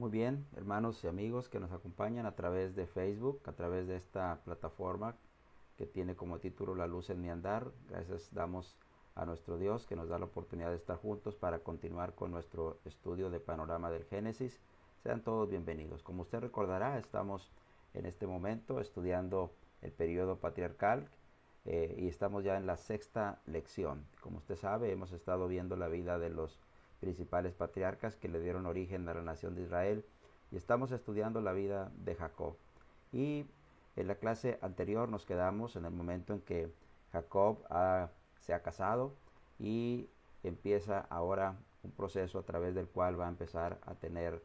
Muy bien, hermanos y amigos que nos acompañan a través de Facebook, a través de esta plataforma que tiene como título La luz en mi andar. Gracias damos a nuestro Dios que nos da la oportunidad de estar juntos para continuar con nuestro estudio de Panorama del Génesis. Sean todos bienvenidos. Como usted recordará, estamos en este momento estudiando el periodo patriarcal y estamos ya en la sexta lección. Como usted sabe, hemos estado viendo la vida de los principales patriarcas que le dieron origen a la nación de Israel y estamos estudiando la vida de Jacob. Y en la clase anterior nos quedamos en el momento en que Jacob se ha casado y empieza ahora un proceso a través del cual va a empezar a tener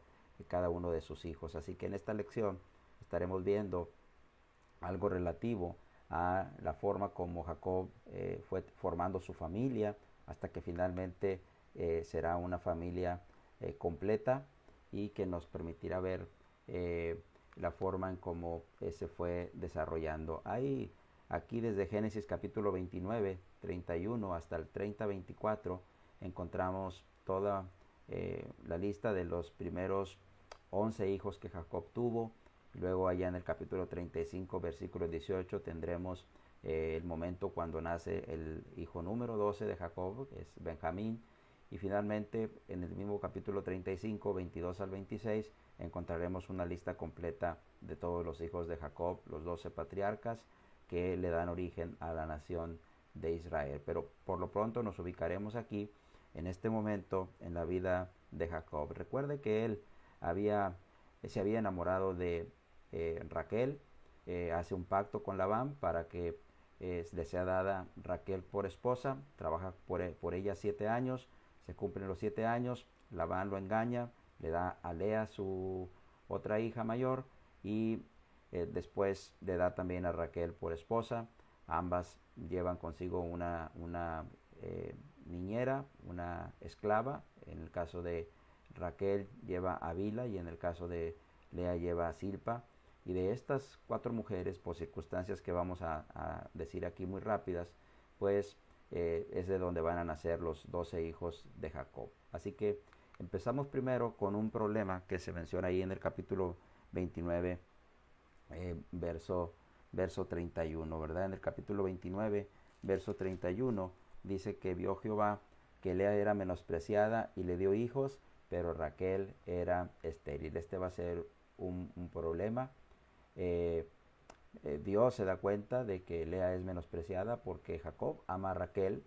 cada uno de sus hijos. Así que en esta lección estaremos viendo algo relativo a la forma como Jacob fue formando su familia hasta que finalmente será una familia completa y que nos permitirá ver la forma en cómo se fue desarrollando. Hay aquí desde Génesis capítulo 29, 31 hasta el 30, 24 encontramos toda la lista de los primeros 11 hijos que Jacob tuvo. Luego allá en el capítulo 35, versículo 18, tendremos el momento cuando nace el hijo número 12 de Jacob, que es Benjamín. Y finalmente en el mismo capítulo 35, 22 al 26, encontraremos una lista completa de todos los hijos de Jacob, los 12 patriarcas que le dan origen a la nación de Israel. Pero por lo pronto nos ubicaremos aquí en este momento en la vida de Jacob. Recuerde que él se había enamorado de Raquel, hace un pacto con Labán para que le sea dada Raquel por esposa, trabaja por ella 7 años, se cumplen los 7 años, Labán lo engaña, le da a Lea su otra hija mayor y después le da también a Raquel por esposa. Ambas llevan consigo una niñera, una esclava. En el caso de Raquel lleva a Bila y en el caso de Lea lleva a Silpa. Y de estas 4 mujeres, por circunstancias que vamos a decir aquí muy rápidas, pues es de donde van a nacer los 12 hijos de Jacob. Así que empezamos primero con un problema que se menciona ahí en el capítulo 29, verso 31, ¿verdad? En el capítulo 29, verso 31, dice que vio Jehová que Lea era menospreciada y le dio hijos, pero Raquel era estéril. Este va a ser un problema. Dios se da cuenta de que Lea es menospreciada porque Jacob ama a Raquel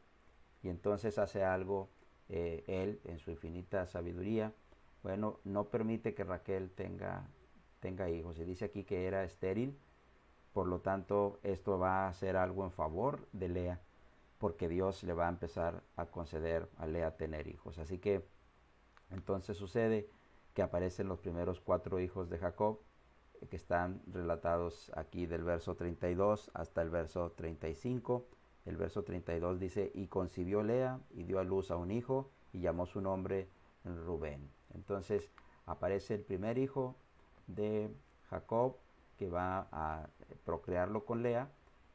y entonces hace algo él en su infinita sabiduría. Bueno, no permite que Raquel tenga hijos. Se dice aquí que era estéril, por lo tanto esto va a ser algo en favor de Lea porque Dios le va a empezar a conceder a Lea tener hijos. Así que entonces sucede que aparecen los primeros 4 hijos de Jacob que están relatados aquí del verso 32 hasta el verso 35. El verso 32 dice, y concibió Lea y dio a luz a un hijo y llamó su nombre Rubén. Entonces aparece el primer hijo de Jacob que va a procrearlo con Lea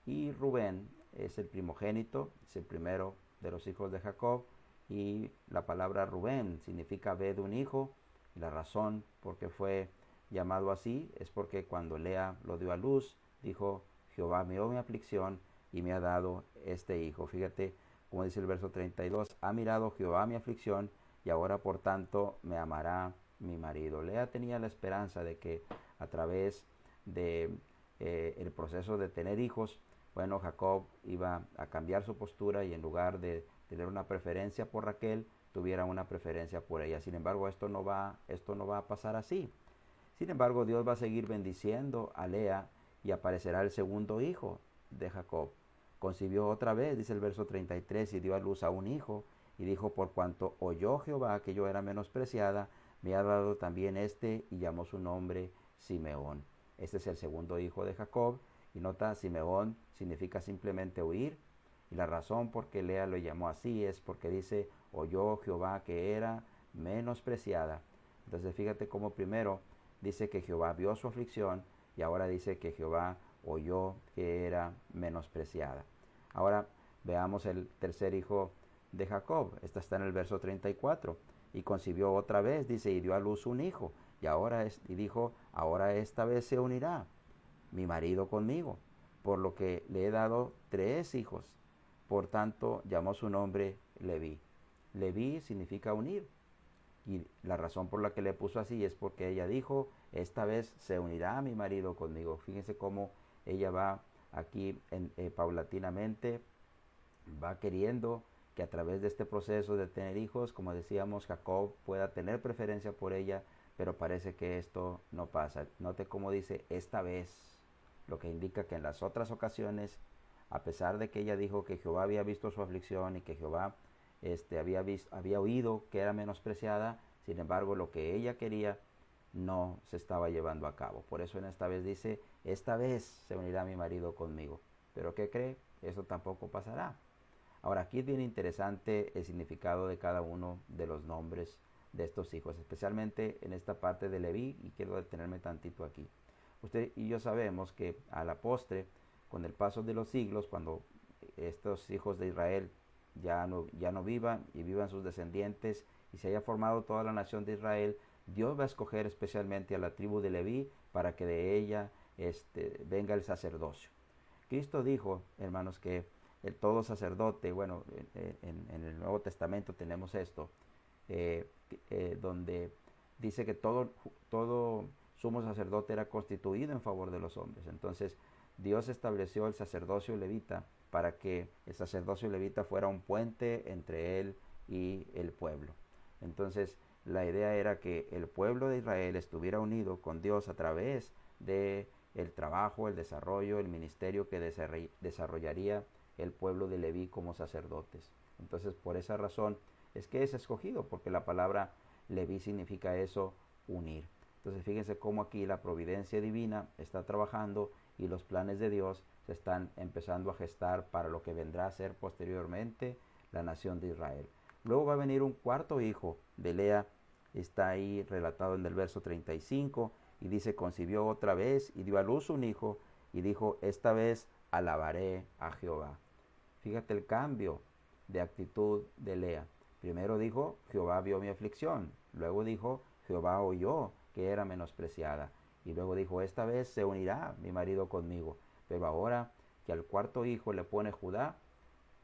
y Rubén es el primogénito, es el primero de los hijos de Jacob y la palabra Rubén significa ve de un hijo y la razón por qué fue llamado así es porque cuando Lea lo dio a luz dijo Jehová miró mi aflicción y me ha dado este hijo. Fíjate como dice el verso 32, ha mirado Jehová mi aflicción y ahora por tanto me amará mi marido. Lea tenía la esperanza de que a través de el proceso de tener hijos, bueno, Jacob iba a cambiar su postura y en lugar de tener una preferencia por Raquel, tuviera una preferencia por ella. Sin embargo, esto no va a pasar así. Sin embargo, Dios va a seguir bendiciendo a Lea y aparecerá el segundo hijo de Jacob. Concibió otra vez, dice el verso 33, y dio a luz a un hijo, y dijo, por cuanto oyó Jehová que yo era menospreciada, me ha dado también este, y llamó su nombre Simeón. Este es el segundo hijo de Jacob, y nota, Simeón significa simplemente huir, y la razón por que Lea lo llamó así es porque dice, oyó Jehová que era menospreciada. Entonces fíjate cómo primero dice que Jehová vio su aflicción y ahora dice que Jehová oyó que era menospreciada. Ahora veamos el tercer hijo de Jacob. Esta está en el verso 34. y concibió otra vez, dice, y dio a luz un hijo. Y dijo, ahora esta vez se unirá mi marido conmigo, por lo que le he dado 3 hijos. Por tanto, llamó su nombre Leví. Leví significa unir. Y la razón por la que le puso así es porque ella dijo, esta vez se unirá mi marido conmigo. Fíjense cómo ella va aquí paulatinamente, va queriendo que a través de este proceso de tener hijos, como decíamos, Jacob pueda tener preferencia por ella, pero parece que esto no pasa. Note cómo dice esta vez, lo que indica que en las otras ocasiones, a pesar de que ella dijo que Jehová había visto su aflicción y que Jehová había oído que era menospreciada, sin embargo lo que ella quería no se estaba llevando a cabo. Por eso en esta vez dice, esta vez se unirá mi marido conmigo. Pero ¿qué cree? Eso tampoco pasará. Ahora aquí es bien interesante el significado de cada uno de los nombres de estos hijos, especialmente en esta parte de Leví, y quiero detenerme tantito aquí. Usted y yo sabemos que a la postre, con el paso de los siglos, cuando estos hijos de Israel ya no vivan y vivan sus descendientes y se haya formado toda la nación de Israel, Dios va a escoger especialmente a la tribu de Leví para que de ella venga el sacerdocio. Cristo dijo, hermanos, que todo sacerdote, bueno, en el Nuevo Testamento tenemos esto, donde dice que todo sumo sacerdote era constituido en favor de los hombres. Entonces Dios estableció el sacerdocio levita para que el sacerdocio levita fuera un puente entre él y el pueblo. Entonces la idea era que el pueblo de Israel estuviera unido con Dios a través de el trabajo, el desarrollo, el ministerio que desarrollaría el pueblo de Leví como sacerdotes. Entonces por esa razón es que es escogido, porque la palabra Leví significa eso, unir. Entonces fíjense cómo aquí la providencia divina está trabajando y los planes de Dios se están empezando a gestar para lo que vendrá a ser posteriormente la nación de Israel. Luego va a venir un cuarto hijo de Lea, está ahí relatado en el verso 35, y dice, concibió otra vez y dio a luz un hijo, y dijo, esta vez alabaré a Jehová. Fíjate el cambio de actitud de Lea. Primero dijo, Jehová vio mi aflicción. Luego dijo, Jehová oyó que era menospreciada. Y luego dijo, esta vez se unirá mi marido conmigo. Pero ahora que al cuarto hijo le pone Judá,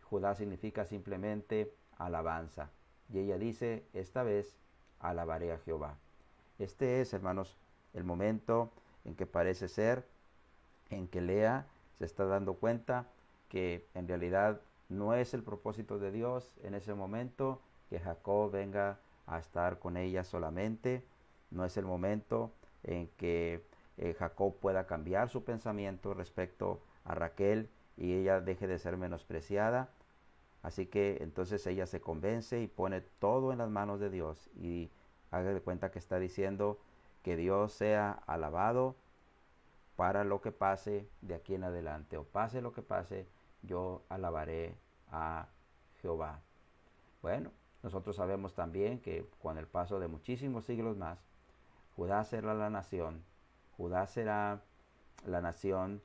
Judá significa simplemente alabanza. Y ella dice, esta vez alabaré a Jehová. Este es, hermanos, el momento en que parece ser en que Lea se está dando cuenta que en realidad no es el propósito de Dios en ese momento que Jacob venga a estar con ella solamente. No es el momento en que Jacob pueda cambiar su pensamiento respecto a Raquel y ella deje de ser menospreciada. Así que entonces ella se convence y pone todo en las manos de Dios, y haga de cuenta que está diciendo que Dios sea alabado para lo que pase de aquí en adelante, o pase lo que pase, yo alabaré a Jehová. Bueno, nosotros sabemos también que con el paso de muchísimos siglos más, Judá será la nación, Judá será la nación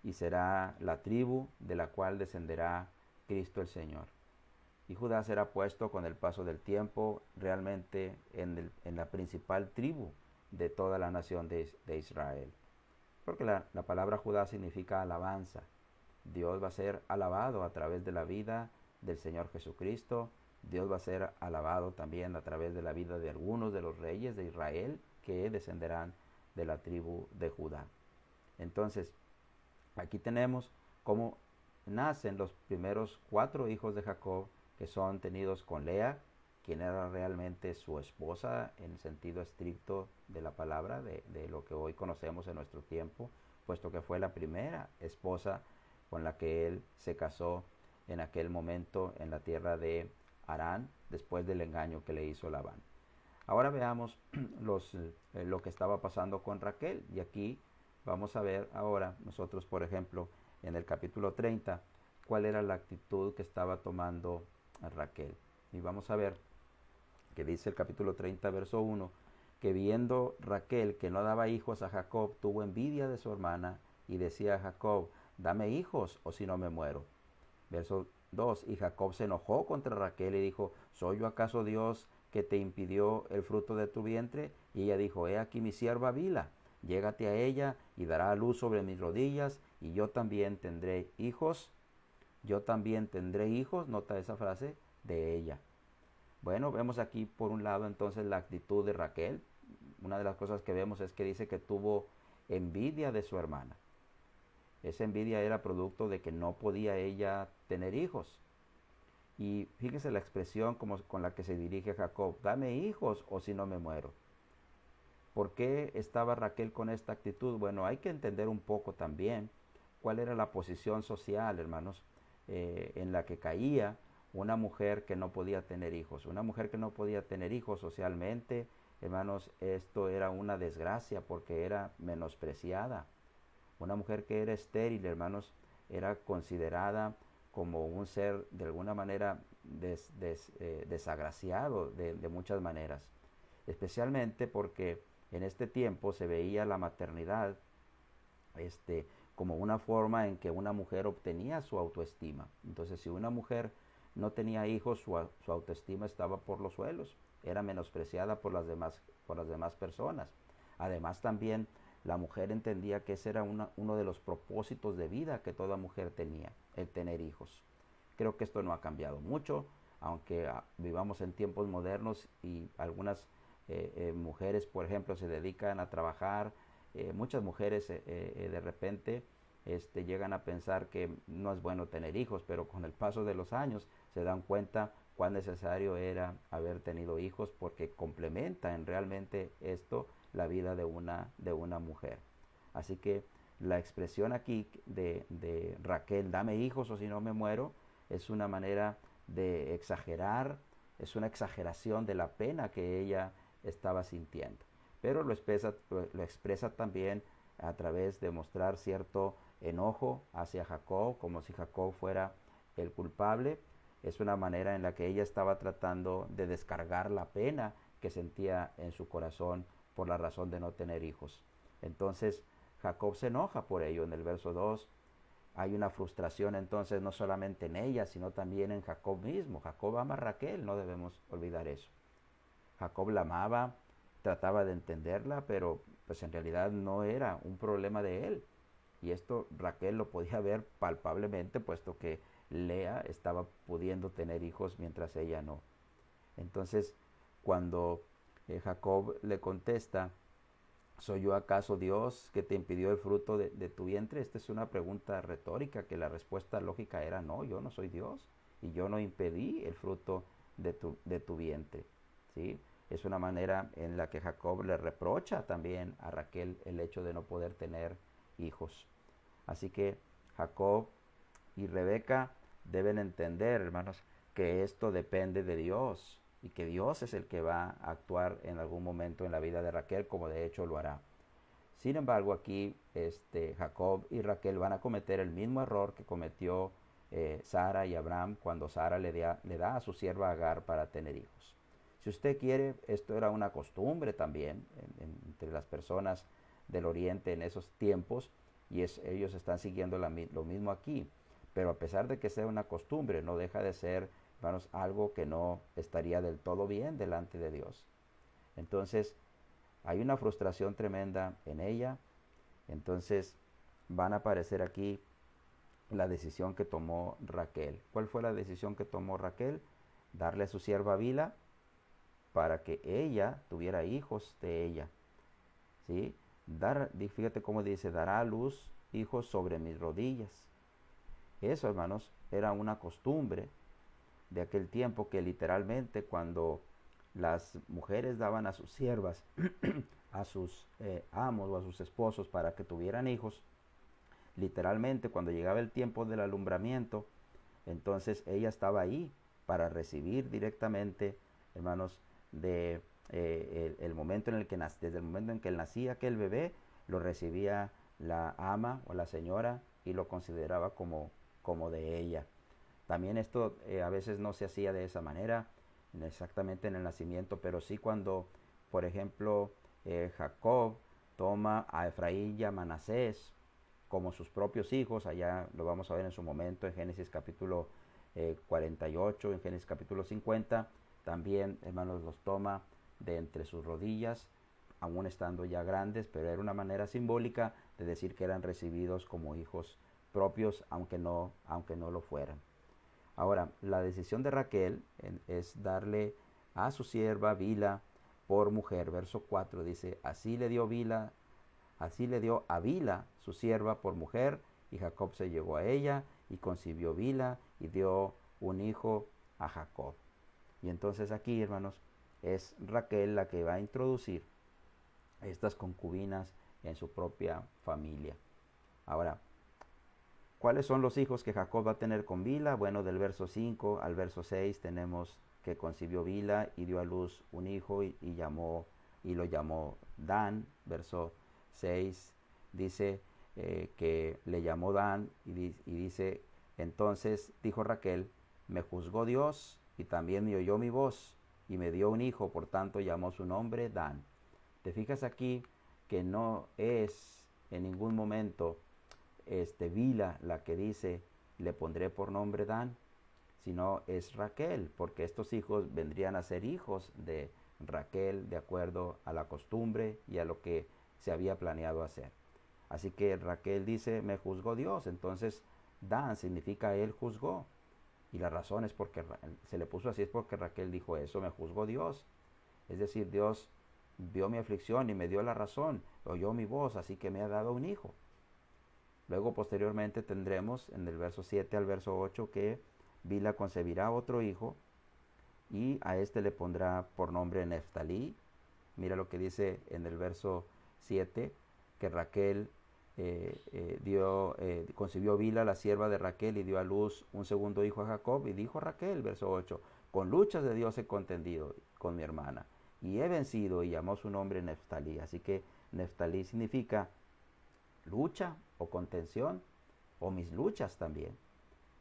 y será la tribu de la cual descenderá Cristo el Señor. Y Judá será puesto con el paso del tiempo realmente en la principal tribu de toda la nación de Israel. Porque la palabra Judá significa alabanza. Dios va a ser alabado a través de la vida del Señor Jesucristo. Dios va a ser alabado también a través de la vida de algunos de los reyes de Israel que descenderán de la tribu de Judá. Entonces, aquí tenemos cómo nacen los primeros 4 hijos de Jacob, que son tenidos con Lea, quien era realmente su esposa en el sentido estricto de la palabra, de lo que hoy conocemos en nuestro tiempo, puesto que fue la primera esposa con la que él se casó en aquel momento en la tierra de Harán, después del engaño que le hizo Labán. Ahora veamos lo que estaba pasando con Raquel, y aquí vamos a ver ahora nosotros, por ejemplo, en el capítulo 30, cuál era la actitud que estaba tomando Raquel. Y vamos a ver que dice el capítulo 30, verso 1, que viendo Raquel que no daba hijos a Jacob, tuvo envidia de su hermana y decía a Jacob, dame hijos o si no me muero. Verso 2, y Jacob se enojó contra Raquel y dijo, ¿soy yo acaso Dios que te impidió el fruto de tu vientre? Y ella dijo, he aquí mi sierva Bila, llégate a ella y dará a luz sobre mis rodillas, y yo también tendré hijos. Yo también tendré hijos, nota esa frase, de ella. Bueno, vemos aquí por un lado entonces la actitud de Raquel. Una de las cosas que vemos es que dice que tuvo envidia de su hermana. Esa envidia era producto de que no podía ella tener hijos. Y fíjese la expresión con la que se dirige Jacob, dame hijos o si no me muero. ¿Por qué estaba Raquel con esta actitud? Bueno, hay que entender un poco también cuál era la posición social, hermanos, en la que caía una mujer que no podía tener hijos. Una mujer que no podía tener hijos socialmente, hermanos, esto era una desgracia porque era menospreciada. Una mujer que era estéril, hermanos, era considerada como un ser de alguna manera desagraciado de muchas maneras. Especialmente porque en este tiempo se veía la maternidad como una forma en que una mujer obtenía su autoestima. Entonces, si una mujer no tenía hijos, su autoestima estaba por los suelos, era menospreciada por las demás personas. Además, también la mujer entendía que ese era uno de los propósitos de vida que toda mujer tenía, el tener hijos. Creo que esto no ha cambiado mucho, aunque vivamos en tiempos modernos y algunas mujeres, por ejemplo, se dedican a trabajar. Muchas mujeres de repente llegan a pensar que no es bueno tener hijos, pero con el paso de los años se dan cuenta cuán necesario era haber tenido hijos porque complementan realmente esto la vida de una mujer. Así que la expresión aquí de Raquel, dame hijos o si no me muero, es una manera de exagerar, es una exageración de la pena que ella estaba sintiendo. Pero lo expresa también a través de mostrar cierto enojo hacia Jacob, como si Jacob fuera el culpable. Es una manera en la que ella estaba tratando de descargar la pena que sentía en su corazón por la razón de no tener hijos. Entonces Jacob se enoja por ello. En el verso 2 hay una frustración entonces no solamente en ella, sino también en Jacob mismo. Jacob ama a Raquel, no debemos olvidar eso. Jacob la amaba, trataba de entenderla, pero pues en realidad no era un problema de él. Y esto Raquel lo podía ver palpablemente, puesto que Lea estaba pudiendo tener hijos mientras ella no. Entonces, cuando Jacob le contesta, ¿soy yo acaso Dios que te impidió el fruto de tu vientre? Esta es una pregunta retórica que la respuesta lógica era no, yo no soy Dios y yo no impedí el fruto de tu vientre. ¿Sí? Es una manera en la que Jacob le reprocha también a Raquel el hecho de no poder tener hijos. Así que Jacob y Rebeca deben entender, hermanos, que esto depende de Dios y que Dios es el que va a actuar en algún momento en la vida de Raquel, como de hecho lo hará. Sin embargo, aquí Jacob y Raquel van a cometer el mismo error que cometió Sara y Abraham cuando Sara le da a su sierva Agar para tener hijos. Si usted quiere, esto era una costumbre también entre las personas del Oriente en esos tiempos, y ellos están siguiendo lo mismo aquí. Pero a pesar de que sea una costumbre, no deja de ser, hermanos, algo que no estaría del todo bien delante de Dios. Entonces, hay una frustración tremenda en ella. Entonces, van a aparecer aquí la decisión que tomó Raquel. ¿Cuál fue la decisión que tomó Raquel? Darle a su sierva Bila para que ella tuviera hijos de ella. ¿Sí? Fíjate cómo dice, dará a luz hijos sobre mis rodillas. Eso, hermanos, era una costumbre de aquel tiempo que literalmente cuando las mujeres daban a sus siervas, a sus amos o a sus esposos para que tuvieran hijos, literalmente cuando llegaba el tiempo del alumbramiento, entonces ella estaba ahí para recibir directamente, hermanos, desde el momento en que nacía aquel bebé, lo recibía la ama o la señora y lo consideraba como de ella. También esto a veces no se hacía de esa manera, exactamente en el nacimiento, pero sí cuando, por ejemplo, Jacob toma a Efraín y a Manasés como sus propios hijos. Allá lo vamos a ver en su momento en Génesis capítulo 48, en Génesis capítulo 50, también, hermanos, los toma de entre sus rodillas, aún estando ya grandes, pero era una manera simbólica de decir que eran recibidos como hijos propios, aunque no lo fueran. Ahora, la decisión de Raquel es darle a su sierva Bila por mujer. Verso 4 dice, así le dio a Bila, su sierva, por mujer, y Jacob se llegó a ella y concibió Bila y dio un hijo a Jacob. Y entonces aquí, hermanos, es Raquel la que va a introducir estas concubinas en su propia familia. Ahora, ¿cuáles son los hijos que Jacob va a tener con Bila? Bueno, del verso 5 al verso 6 tenemos que concibió Bila y dio a luz un hijo y lo llamó Dan. Verso 6 dice que le llamó Dan y dice, entonces dijo Raquel, me juzgó Dios y también me oyó mi voz y me dio un hijo, por tanto llamó su nombre Dan. Te fijas aquí que no es en ningún momento Bila la que dice, le pondré por nombre Dan, sino es Raquel, porque estos hijos vendrían a ser hijos de Raquel de acuerdo a la costumbre y a lo que se había planeado hacer. Así que Raquel dice, me juzgó Dios, entonces Dan significa él juzgó. Y la razón es porque se le puso así, es porque Raquel dijo eso, me juzgó Dios. Es decir, Dios vio mi aflicción y me dio la razón, oyó mi voz, así que me ha dado un hijo. Luego posteriormente tendremos en el verso 7 al verso 8 que Bila concebirá otro hijo y a este le pondrá por nombre Neftalí. Mira lo que dice en el verso 7, que Raquel concibió Bila, la sierva de Raquel, y dio a luz un segundo hijo a Jacob. Y dijo Raquel, verso 8, con luchas de Dios he contendido con mi hermana y he vencido, y llamó su nombre Neftalí. Así que Neftalí significa lucha o contención, o mis luchas también.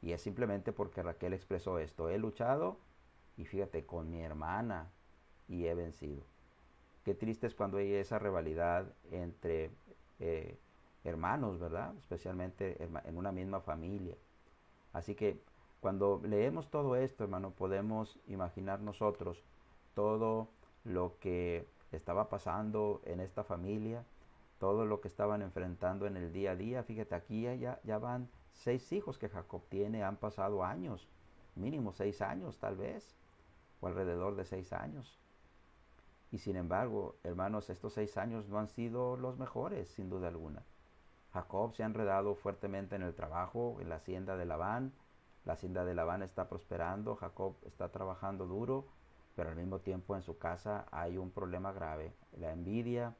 Y es simplemente porque Raquel expresó esto, he luchado y fíjate, con mi hermana y he vencido. Qué triste es cuando hay esa rivalidad entre hermanos, ¿verdad? Especialmente en una misma familia. Así que cuando leemos todo esto, hermano, podemos imaginar nosotros todo lo que estaba pasando en esta familia, todo lo que estaban enfrentando en el día a día. Fíjate, aquí ya van 6 hijos que Jacob tiene, han pasado años, mínimo 6 años tal vez, o alrededor de 6 años. Y sin embargo, hermanos, estos 6 años no han sido los mejores, sin duda alguna. Jacob se ha enredado fuertemente en el trabajo, en la hacienda de Labán. La hacienda de Labán está prosperando, Jacob está trabajando duro, pero al mismo tiempo en su casa hay un problema grave, la envidia,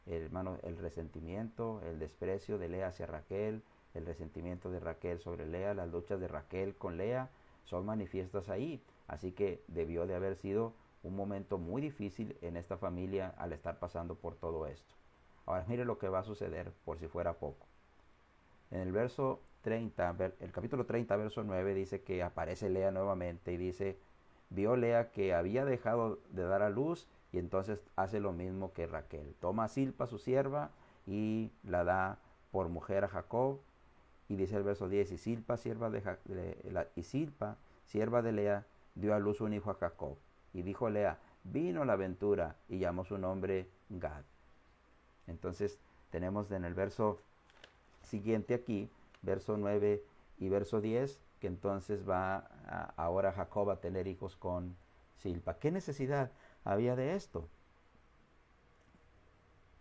el resentimiento, el desprecio de Lea hacia Raquel, el resentimiento de Raquel sobre Lea, las luchas de Raquel con Lea son manifiestas ahí. Así que debió de haber sido un momento muy difícil en esta familia al estar pasando por todo esto. Ahora mire lo que va a suceder por si fuera poco. En el verso 30, el capítulo 30, verso 9 dice que aparece Lea nuevamente y dice, vio Lea que había dejado de dar a luz y entonces hace lo mismo que Raquel. Toma a Silpa, su sierva, y la da por mujer a Jacob. Y dice el verso 10, y Silpa, sierva de Lea, dio a luz un hijo a Jacob. Y dijo Lea, vino la ventura, y llamó su nombre Gad. Entonces tenemos en el verso siguiente aquí, verso 9 y verso 10, que entonces ahora Jacob a tener hijos con Silpa. ¿Qué necesidad había de esto?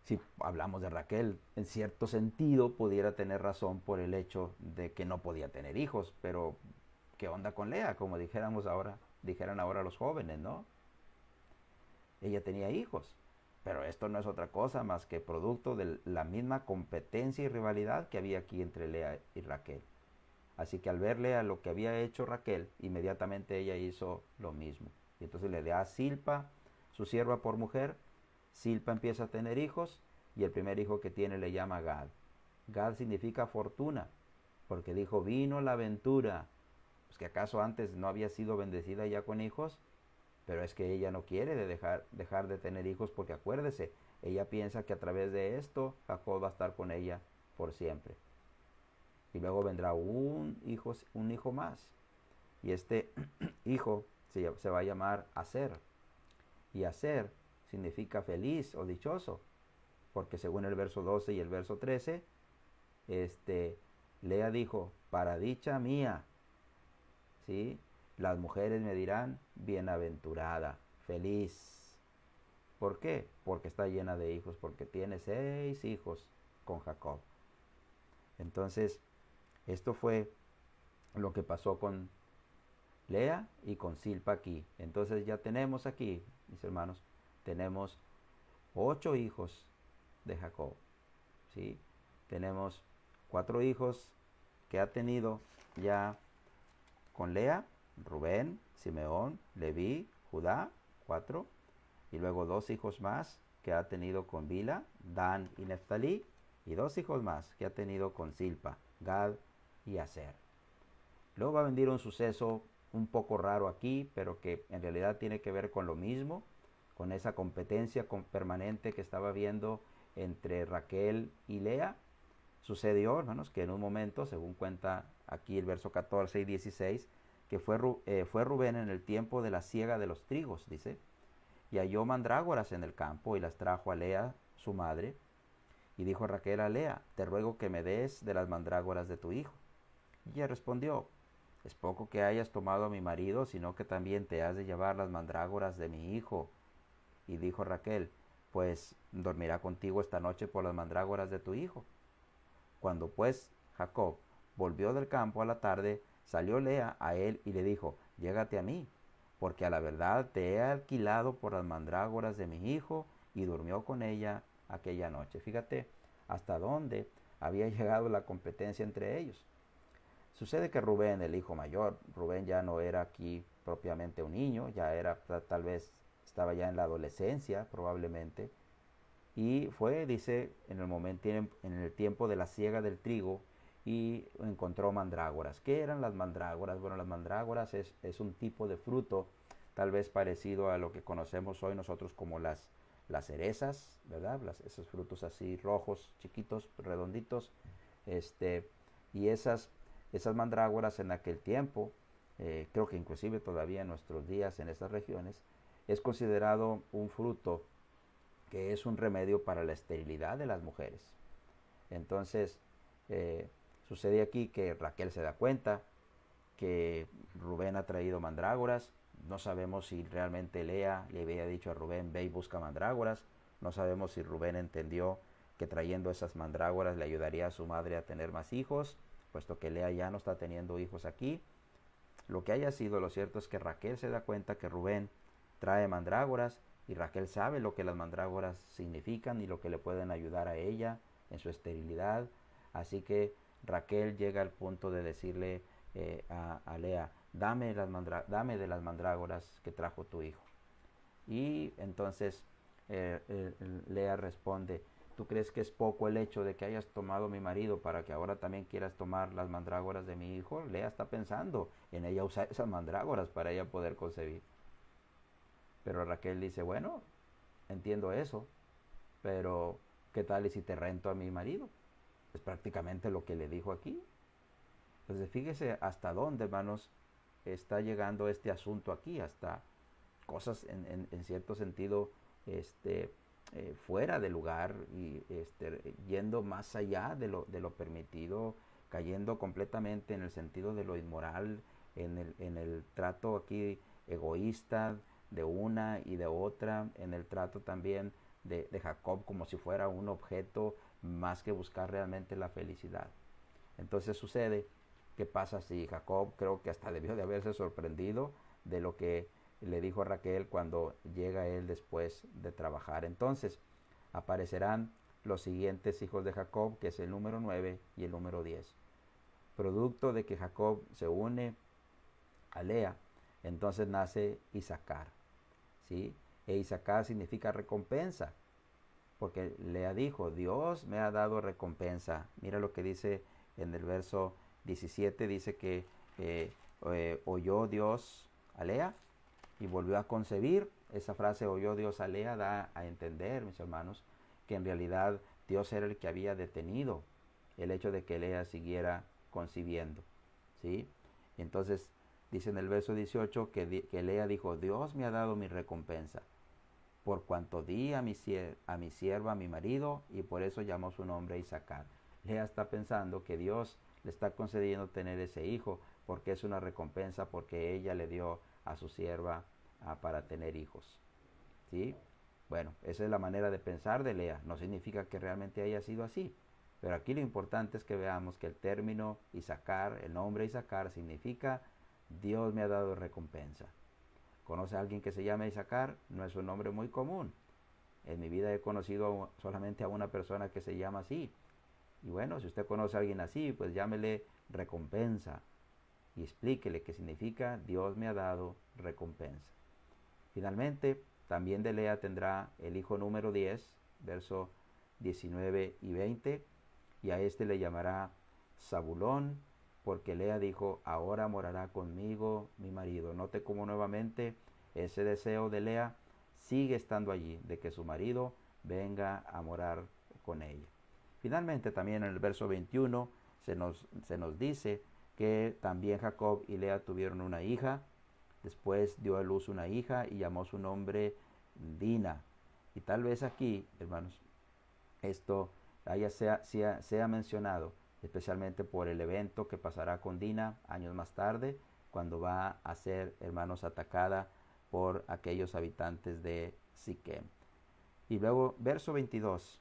Si hablamos de Raquel, en cierto sentido pudiera tener razón por el hecho de que no podía tener hijos, pero ¿qué onda con Lea? Como dijeran ahora los jóvenes, ¿no? Ella tenía hijos, pero esto no es otra cosa más que producto de la misma competencia y rivalidad que había aquí entre Lea y Raquel. Así que al ver Lea lo que había hecho Raquel, inmediatamente ella hizo lo mismo. Y entonces le da a Silpa, su sierva, por mujer. Silpa empieza a tener hijos y el primer hijo que tiene le llama Gad. Gad significa fortuna, porque dijo, vino la ventura. Pues que acaso antes no había sido bendecida ya con hijos, pero es que ella no quiere dejar de tener hijos, porque acuérdese, ella piensa que a través de esto Jacob va a estar con ella por siempre. Y luego vendrá un hijo más. Y este hijo se va a llamar Aser. Y Aser significa feliz o dichoso, porque según el verso 12 y el verso 13, Lea dijo, para dicha mía, ¿sí? Las mujeres me dirán, bienaventurada, feliz. ¿Por qué? Porque está llena de hijos, porque tiene 6 hijos con Jacob. Entonces, esto fue lo que pasó con Lea y con Silpa aquí. Entonces ya tenemos aquí, mis hermanos, tenemos 8 hijos de Jacob, ¿sí? Tenemos 4 hijos que ha tenido ya con Lea, Rubén, Simeón, Leví, Judá, 4. Y luego 2 hijos más que ha tenido con Bila, Dan y Neftalí. Y 2 hijos más que ha tenido con Silpa, Gad y Aser. Luego va a venir un suceso un poco raro aquí, pero que en realidad tiene que ver con lo mismo, con esa competencia permanente que estaba viendo entre Raquel y Lea. Sucedió, hermanos, que en un momento, según cuenta aquí el verso 14 y 16, que fue Rubén en el tiempo de la siega de los trigos, dice, y halló mandrágoras en el campo y las trajo a Lea, su madre, y dijo Raquel a Lea, te ruego que me des de las mandrágoras de tu hijo. Y ella respondió, es poco que hayas tomado a mi marido, sino que también te has de llevar las mandrágoras de mi hijo. Y dijo Raquel, pues dormirá contigo esta noche por las mandrágoras de tu hijo. Cuando pues Jacob volvió del campo a la tarde, salió Lea a él y le dijo, llégate a mí, porque a la verdad te he alquilado por las mandrágoras de mi hijo, y durmió con ella aquella noche. Fíjate hasta dónde había llegado la competencia entre ellos. Sucede que Rubén, el hijo mayor, Rubén ya no era aquí propiamente un niño, ya era, tal vez estaba ya en la adolescencia probablemente, y fue, dice, en el tiempo de la siega del trigo, y encontró mandrágoras. ¿Qué eran las mandrágoras? Bueno, las mandrágoras es un tipo de fruto, tal vez parecido a lo que conocemos hoy nosotros como las cerezas, ¿verdad? Esos frutos así rojos, chiquitos, redonditos, y esas mandrágoras en aquel tiempo, creo que inclusive todavía en nuestros días en estas regiones, es considerado un fruto que es un remedio para la esterilidad de las mujeres. Entonces, sucede aquí que Raquel se da cuenta que Rubén ha traído mandrágoras. No sabemos si realmente Lea le había dicho a Rubén, ve y busca mandrágoras. No sabemos si Rubén entendió que trayendo esas mandrágoras le ayudaría a su madre a tener más hijos, puesto que Lea ya no está teniendo hijos aquí. Lo que haya sido, lo cierto es que Raquel se da cuenta que Rubén trae mandrágoras, y Raquel sabe lo que las mandrágoras significan y lo que le pueden ayudar a ella en su esterilidad. Así que Raquel llega al punto de decirle a Lea, dame de las mandrágoras que trajo tu hijo. Y entonces Lea responde, ¿tú crees que es poco el hecho de que hayas tomado mi marido para que ahora también quieras tomar las mandrágoras de mi hijo? Lea está pensando en ella usar esas mandrágoras para ella poder concebir. Pero Raquel dice, bueno, entiendo eso, pero ¿qué tal y si te rento a mi marido? Es prácticamente lo que le dijo aquí. Entonces fíjese hasta dónde, hermanos, está llegando este asunto aquí, hasta cosas en cierto sentido fuera de lugar, y yendo más allá de lo permitido, cayendo completamente en el sentido de lo inmoral, en el trato aquí egoísta de una y de otra, en el trato también de Jacob como si fuera un objeto más que buscar realmente la felicidad. Entonces sucede que pasa si Jacob creo que hasta debió de haberse sorprendido de lo que le dijo a Raquel cuando llega él después de trabajar. Entonces aparecerán los siguientes hijos de Jacob, que es el número 9 y el número 10. Producto de que Jacob se une a Lea, entonces nace Isaacar, ¿sí? E Isaacar significa recompensa, porque Lea dijo, Dios me ha dado recompensa. Mira lo que dice en el verso 17, dice que oyó Dios a Lea y volvió a concebir. Esa frase oyó Dios a Lea da a entender, mis hermanos, que en realidad Dios era el que había detenido el hecho de que Lea siguiera concibiendo, ¿sí? Entonces Dice en el verso 18 que Lea dijo, Dios me ha dado mi recompensa, por cuanto di a mi sierva, a mi marido, y por eso llamó su nombre Isaacar. Lea está pensando que Dios le está concediendo tener ese hijo, porque es una recompensa, porque ella le dio a su sierva para tener hijos. ¿Sí? Bueno, esa es la manera de pensar de Lea. No significa que realmente haya sido así. Pero aquí lo importante es que veamos que el término Isaacar, el nombre Isaacar, significa Dios me ha dado recompensa. ¿Conoce a alguien que se llame Isaacar? No es un nombre muy común. En mi vida he conocido solamente a una persona que se llama así. Y bueno, si usted conoce a alguien así, pues llámele recompensa y explíquele qué significa Dios me ha dado recompensa. Finalmente, también de Lea tendrá el hijo número 10, verso 19 y 20, y a este le llamará Zabulón, porque Lea dijo, ahora morará conmigo mi marido. Note cómo nuevamente ese deseo de Lea sigue estando allí, de que su marido venga a morar con ella. Finalmente, también en el verso 21 se nos dice que también Jacob y Lea tuvieron una hija. Después dio a luz una hija y llamó su nombre Dina. Y tal vez aquí, hermanos, esto sea mencionado, especialmente por el evento que pasará con Dina años más tarde, cuando va a ser, hermanos, atacada por aquellos habitantes de Siquem. Y luego, verso 22,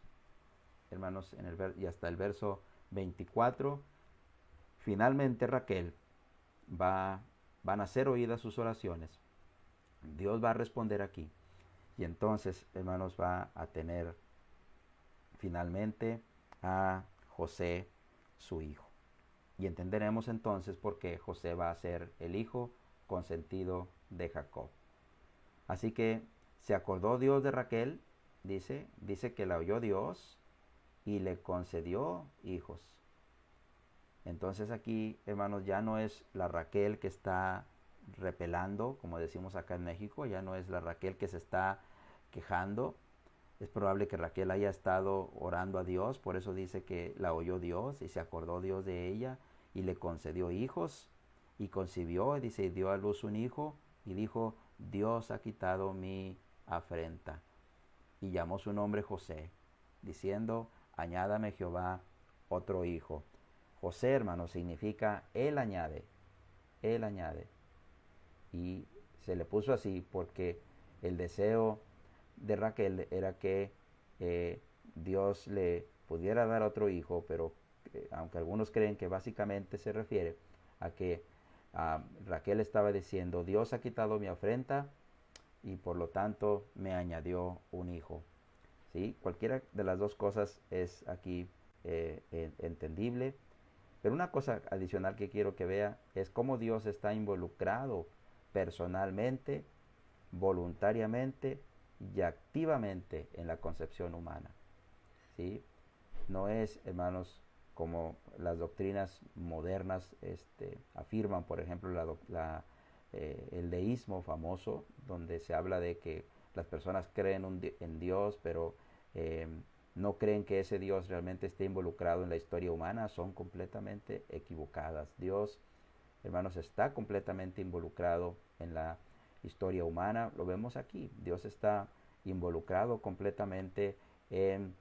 hermanos, y hasta el verso 24, finalmente Raquel van a ser oídas sus oraciones. Dios va a responder aquí. Y entonces, hermanos, va a tener finalmente a José, su hijo. Y entenderemos entonces por qué José va a ser el hijo consentido de Jacob. Así que se acordó Dios de Raquel, dice que la oyó Dios y le concedió hijos. Entonces aquí, hermanos, ya no es la Raquel que está repelando, como decimos acá en México, ya no es la Raquel que se está quejando. Es probable que Raquel haya estado orando a Dios, por eso dice que la oyó Dios y se acordó Dios de ella y le concedió hijos y concibió, dice, y dio a luz un hijo y dijo, Dios ha quitado mi afrenta. Y llamó su nombre José, diciendo, añádame Jehová otro hijo. José, hermano, significa Él añade, Él añade. Y se le puso así porque el deseo de Raquel era que Dios le pudiera dar otro hijo, pero aunque algunos creen que básicamente se refiere a que Raquel estaba diciendo, Dios ha quitado mi afrenta y por lo tanto me añadió un hijo. ¿Sí? Cualquiera de las dos cosas es aquí entendible. Pero una cosa adicional que quiero que vea es cómo Dios está involucrado personalmente, voluntariamente y activamente en la concepción humana. ¿Sí? No es, hermanos, como las doctrinas modernas afirman, por ejemplo, el deísmo famoso, donde se habla de que las personas creen en Dios, pero no creen que ese Dios realmente esté involucrado en la historia humana, son completamente equivocadas. Dios, hermanos, está completamente involucrado en la historia humana. Lo vemos aquí. Dios está involucrado completamente en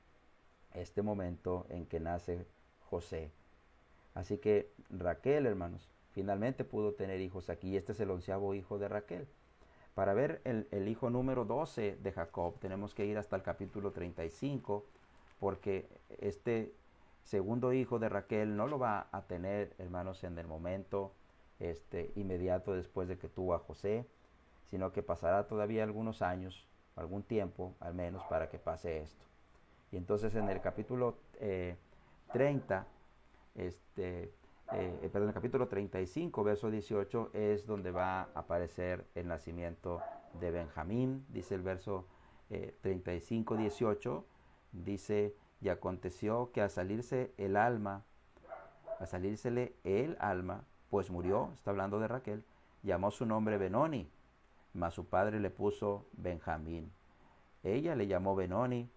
este momento en que nace José. Así que Raquel, hermanos, finalmente pudo tener hijos aquí. Este es el 11º hijo de Raquel. Para ver el hijo número 12 de Jacob, tenemos que ir hasta el capítulo 35, porque este segundo hijo de Raquel no lo va a tener, hermanos, en el momento inmediato después de que tuvo a José, sino que pasará todavía algunos años, algún tiempo al menos, para que pase esto. Y entonces en el capítulo 30, el capítulo 35, verso 18, es donde va a aparecer el nacimiento de Benjamín. Dice el verso 35, 18, dice, y aconteció que al salírsele el alma, pues murió, está hablando de Raquel, llamó su nombre Benoni, mas su padre le puso Benjamín. Ella le llamó Benoni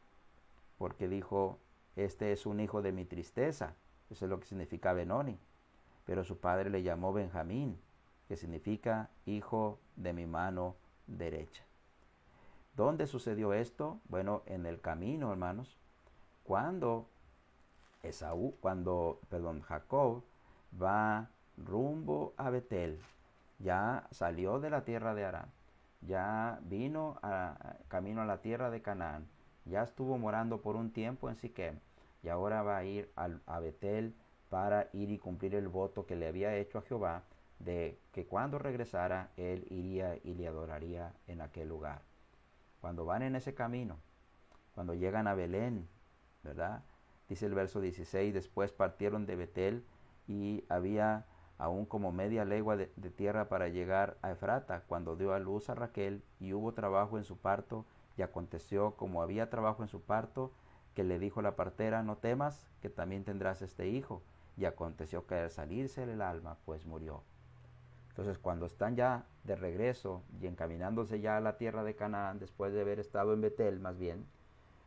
porque dijo, este es un hijo de mi tristeza. Eso es lo que significa Benoni. Pero su padre le llamó Benjamín que significa hijo de mi mano derecha. ¿Dónde sucedió esto? Bueno, en el camino, hermanos, cuando Jacob va rumbo a Betel, ya salió de la tierra de Aram, ya vino camino a la tierra de Canaán, ya estuvo morando por un tiempo en Siquem, y ahora va a ir a Betel para ir y cumplir el voto que le había hecho a Jehová de que cuando regresara él iría y le adoraría en aquel lugar. Cuando van en ese camino, cuando llegan a Belén, ¿verdad? Dice el verso 16, después partieron de Betel y había aún como media legua de tierra para llegar a Efrata, cuando dio a luz a Raquel y hubo trabajo en su parto, y aconteció como había trabajo en su parto, que le dijo la partera, no temas, que también tendrás este hijo. Y aconteció que al salirse el alma, pues murió. Entonces, cuando están ya de regreso y encaminándose ya a la tierra de Canaán, después de haber estado en Betel más bien,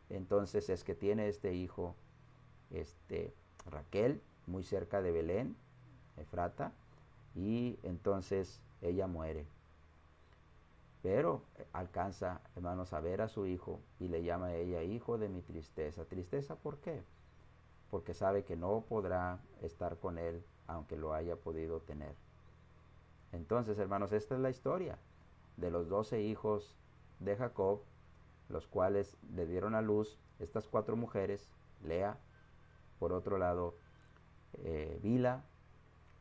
entonces es que tiene este hijo, Raquel, muy cerca de Belén, Efrata, y entonces ella muere. Pero alcanza, hermanos, a ver a su hijo y le llama a ella hijo de mi tristeza. ¿Tristeza por qué? Porque sabe que no podrá estar con él aunque lo haya podido tener. Entonces, hermanos, esta es la historia de los 12 hijos de Jacob, los cuales le dieron a luz estas 4 mujeres, Lea, por otro lado Bila,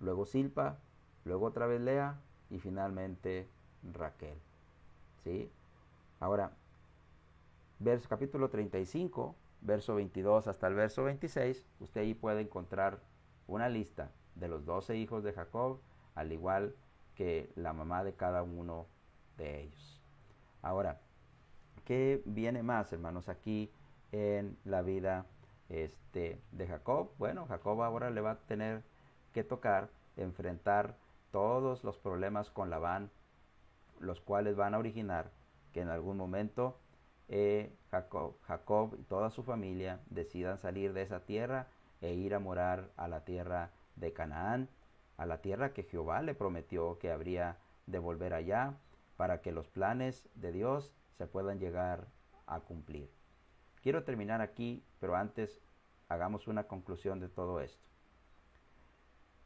luego Silpa, luego otra vez Lea y finalmente Raquel. ¿Sí? Ahora, capítulo 35, verso 22 hasta el verso 26, usted ahí puede encontrar una lista de los 12 hijos de Jacob, al igual que la mamá de cada uno de ellos. Ahora, ¿qué viene más, hermanos, aquí en la vida de Jacob? Bueno, Jacob ahora le va a tener que tocar enfrentar todos los problemas con Labán, los cuales van a originar que en algún momento Jacob y toda su familia decidan salir de esa tierra e ir a morar a la tierra de Canaán, a la tierra que Jehová le prometió que habría de volver allá para que los planes de Dios se puedan llegar a cumplir. Quiero terminar aquí, pero antes hagamos una conclusión de todo esto.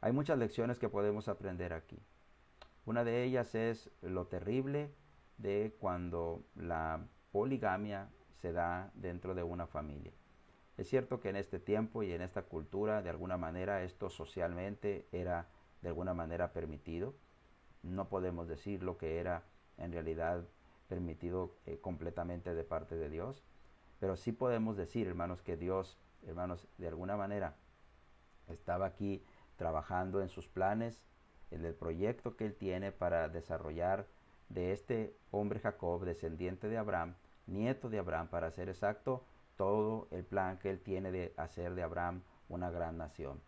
Hay muchas lecciones que podemos aprender aquí. Una de ellas es lo terrible de cuando la poligamia se da dentro de una familia. Es cierto que en este tiempo y en esta cultura, de alguna manera, esto socialmente era de alguna manera permitido. No podemos decir lo que era en realidad permitido completamente de parte de Dios, pero sí podemos decir, hermanos, que Dios, hermanos, de alguna manera estaba aquí trabajando en sus planes, en el proyecto que él tiene para desarrollar de este hombre Jacob, descendiente de Abraham, nieto de Abraham, para ser exacto, todo el plan que él tiene de hacer de Abraham una gran nación.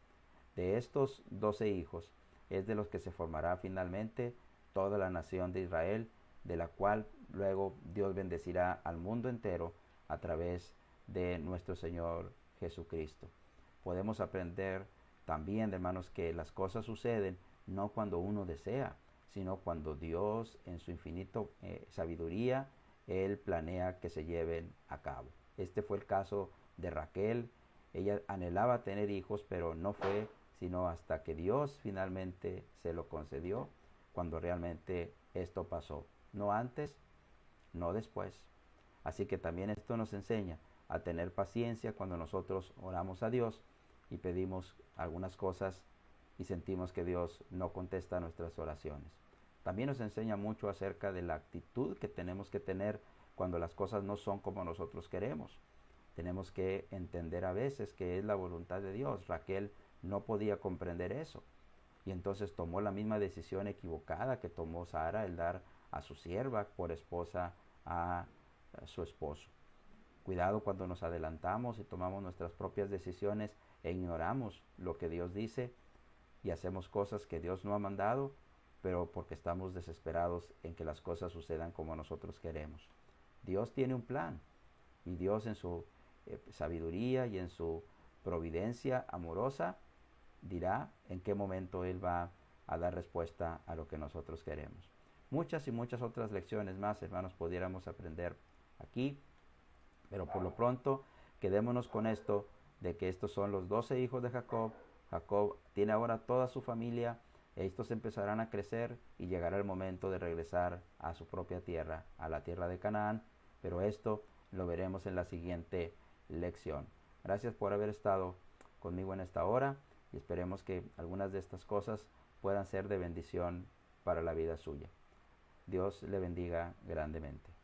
De estos 12 hijos es de los que se formará finalmente toda la nación de Israel, de la cual luego Dios bendecirá al mundo entero a través de nuestro Señor Jesucristo. Podemos aprender también, hermanos, que las cosas suceden no cuando uno desea, sino cuando Dios en su infinita sabiduría, Él planea que se lleven a cabo. Este fue el caso de Raquel. Ella anhelaba tener hijos, pero no fue sino hasta que Dios finalmente se lo concedió, cuando realmente esto pasó. No antes, no después. Así que también esto nos enseña a tener paciencia cuando nosotros oramos a Dios y pedimos algunas cosas y sentimos que Dios no contesta nuestras oraciones. También nos enseña mucho acerca de la actitud que tenemos que tener cuando las cosas no son como nosotros queremos. Tenemos que entender a veces que es la voluntad de Dios. Raquel no podía comprender eso y entonces tomó la misma decisión equivocada que tomó Sara, el dar a su sierva por esposa a su esposo. Cuidado cuando nos adelantamos y tomamos nuestras propias decisiones e ignoramos lo que Dios dice y hacemos cosas que Dios no ha mandado, pero porque estamos desesperados en que las cosas sucedan como nosotros queremos. Dios tiene un plan y Dios en su sabiduría y en su providencia amorosa dirá en qué momento Él va a dar respuesta a lo que nosotros queremos. Muchas y muchas otras lecciones más, hermanos, pudiéramos aprender aquí, pero por lo pronto quedémonos con esto, de que estos son los 12 hijos de Jacob. Jacob tiene ahora toda su familia, estos empezarán a crecer y llegará el momento de regresar a su propia tierra, a la tierra de Canaán, pero esto lo veremos en la siguiente lección. Gracias por haber estado conmigo en esta hora y esperemos que algunas de estas cosas puedan ser de bendición para la vida suya. Dios le bendiga grandemente.